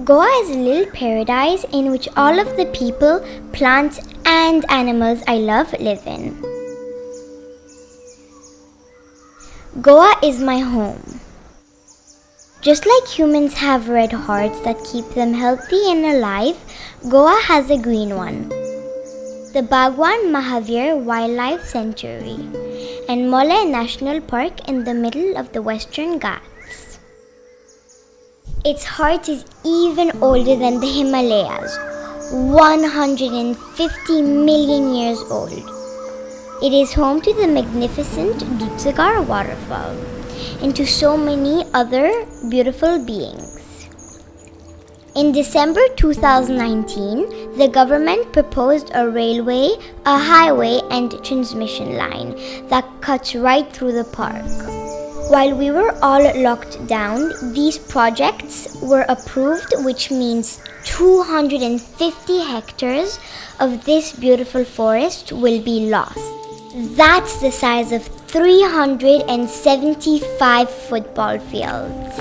Goa is a little paradise in which all of the people, plants, and animals I love live in. Goa is my home. Just like humans have red hearts that keep them healthy and alive, Goa has a green one. The Bhagwan Mahavir Wildlife Sanctuary and Mollem National Park in the middle of the Western Ghats. Its heart is even older than the Himalayas, 150 million years old. It is home to the magnificent Dudhsagar waterfall and to so many other beautiful beings. In December 2019, the government proposed a railway, a highway, and transmission line that cuts right through the park. While we were all locked down, these projects were approved, which means 250 hectares of this beautiful forest will be lost. That's the size of 375 football fields.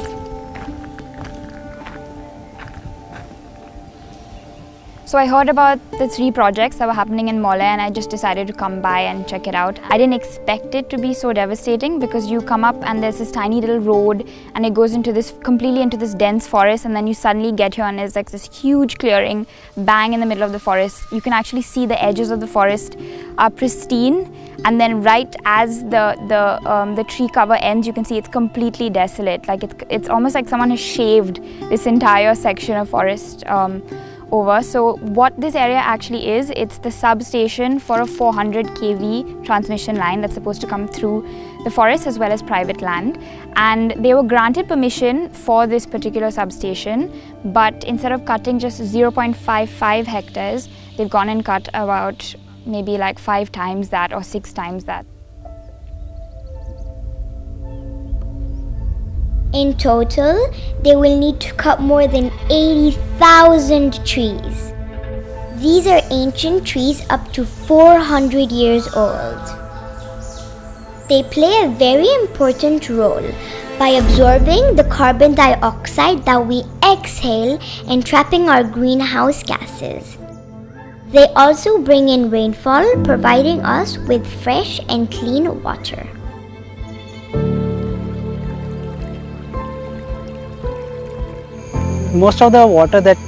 So I heard about the 3 projects that were happening in Mollem and I just decided to come by and check it out. I didn't expect it to be so devastating because you come up and there's this tiny little road and it goes into this completely into this dense forest, and then you suddenly get here and there's like this huge clearing bang in the middle of the forest. You can actually see the edges of the forest are pristine, and then right as the tree cover ends, you can see it's completely desolate. Like it's almost like someone has shaved this entire section of forest over. So what this area actually is, it's the substation for a 400 kV transmission line that's supposed to come through the forest as well as private land, and they were granted permission for this particular substation, but instead of cutting just 0.55 hectares, they've gone and cut about maybe like 5 times that or 6 times that. In total, they will need to cut more than 80,000 trees. These are ancient trees up to 400 years old. They play a very important role by absorbing the carbon dioxide that we exhale and trapping our greenhouse gases. They also bring in rainfall, providing us with fresh and clean water. Most of the water that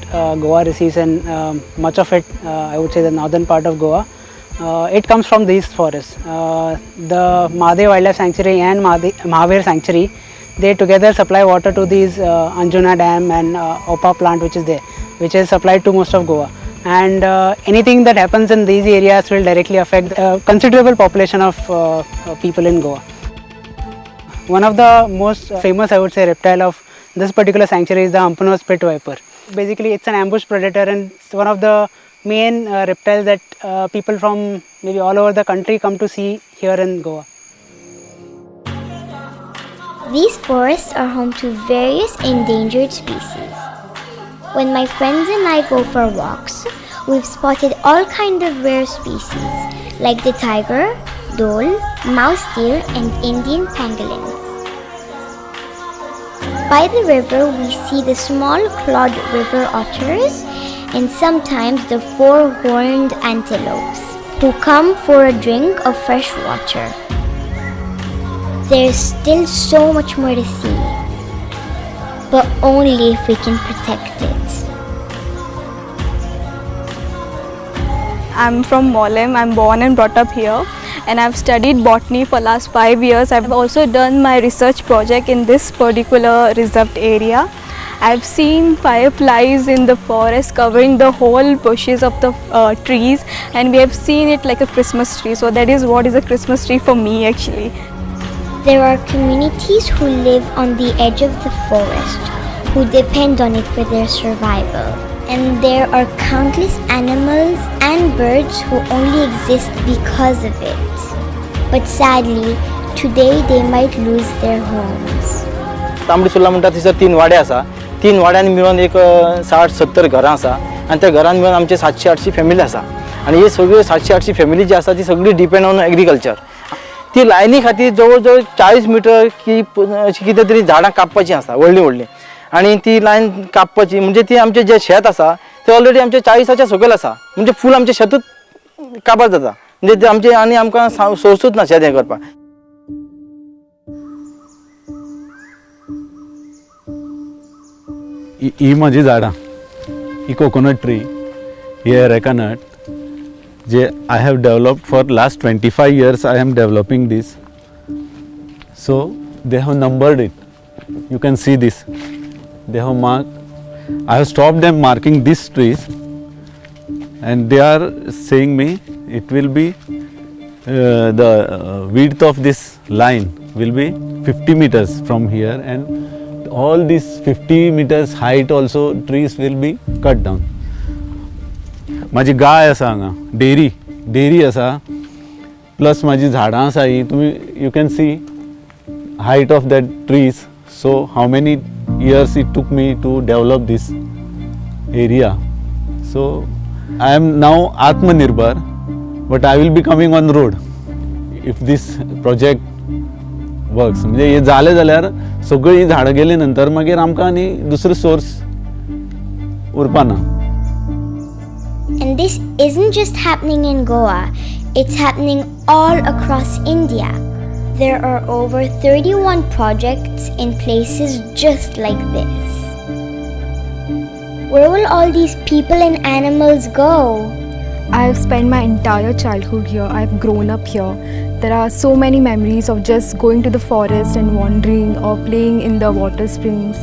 Goa receives, and much of it, I would say the northern part of Goa, it comes from these forests. The Mahadev Wildlife Sanctuary and Mahavir Sanctuary, they together supply water to these Anjuna Dam and Opa plant which is there, which is supplied to most of Goa. And anything that happens in these areas will directly affect a considerable population of people in Goa. One of the most famous, I would say, reptile of this particular sanctuary is the Hampunose pit viper. Basically, it's an ambush predator and it's one of the main reptiles that people from maybe all over the country come to see here in Goa. These forests are home to various endangered species. When my friends and I go for walks, we've spotted all kinds of rare species like the tiger, dhole, mouse deer, and Indian pangolin. By the river, we see the small clawed river otters and sometimes the 4-horned antelopes who come for a drink of fresh water. There's still so much more to see, but only if we can protect it. I'm from Mollem. I'm born and brought up here, and I've studied botany for last 5 years. I've also done my research project in this particular reserved area. I've seen fireflies in the forest covering the whole bushes of the trees, and we have seen it like a Christmas tree. So that is what is a Christmas tree for me actually. There are communities who live on the edge of the forest, who depend on it for their survival. And there are countless animals and birds who only exist because of it. But sadly, today they might lose their homes. Tambdi Surla म्हणटा थंयसर 3 वाडे आसा. 3 वाड्यांनी मिळून एक 60-70 घरां आसा आनी त्या घरांनी मिळून आमचे 700-800 फॅमिली आसा. आनी हे सगळे 700-800 फॅमिली जी आसा ती सगळी डिपेंड ऑन एग्रीकल्चर. ती लायनी खातीर जवळ जवळ 40 मिटर की अशी कितें तरी झाडां कापपाची आसा व्हडली व्हडली. आणि ती लायन कापपाची म्हणजे ती आमचे जे शेत आसा ते ऑलरेडी आमचे 40च्या सकयल आसा म्हणजे फूल आमचे शेतूच काबार जाता म्हणजे ते आमचे आनी आमकां सोर्सूच ना शेत हें करपाक. ही म्हजी झाडां, ही कोकोनट ट्री, ही एरेकानट जे I have developed for last 25 years. I am developing this. So they have numbered it. You can see this. They have marked. I have stopped them marking these trees, and they are saying me it will be the width of this line will be 50 meters from here, and all these 50 meters height also trees will be cut down. माझी गाय आसा हांगा, dairy आसा, plus माझी झाडां आसा ही तुम्ही you can see height of that trees. So how many years it took me to develop this area. So I am now Atmanirbhar, but I will be coming on road if this project works. म्हणजे हे जालें जाल्यार सगळीं झाडां गेली नंतर मागीर आमकां आनी दुसरो source उरपाना. And this isn't just happening in Goa, it's happening all across India. There are over 31 projects in places just like this. Where will all these people and animals go? I've spent my entire childhood here. I've grown up here. There are so many memories of just going to the forest and wandering or playing in the water springs.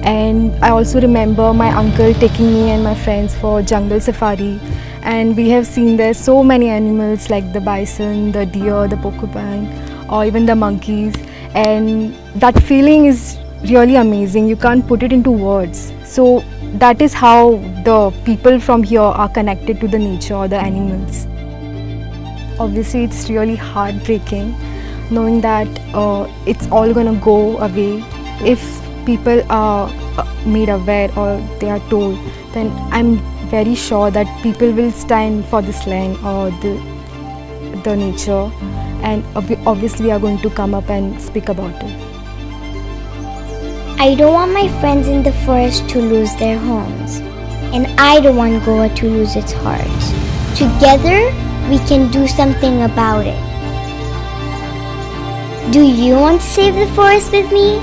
And I also remember my uncle taking me and my friends for jungle safari. And we have seen there so many animals like the bison, the deer, the porcupine, or even the monkeys. And that feeling is really amazing. You can't put it into words. So that is how the people from here are connected to the nature or the animals. Obviously it's really heartbreaking knowing that it's all gonna go away. If people are made aware or they are told, then I'm very sure that people will stand for this land or the nature, and obviously are going to come up and speak about it. I don't want my friends in the forest to lose their homes, and I don't want Goa to lose its heart. Together, we can do something about it. Do you want to save the forest with me?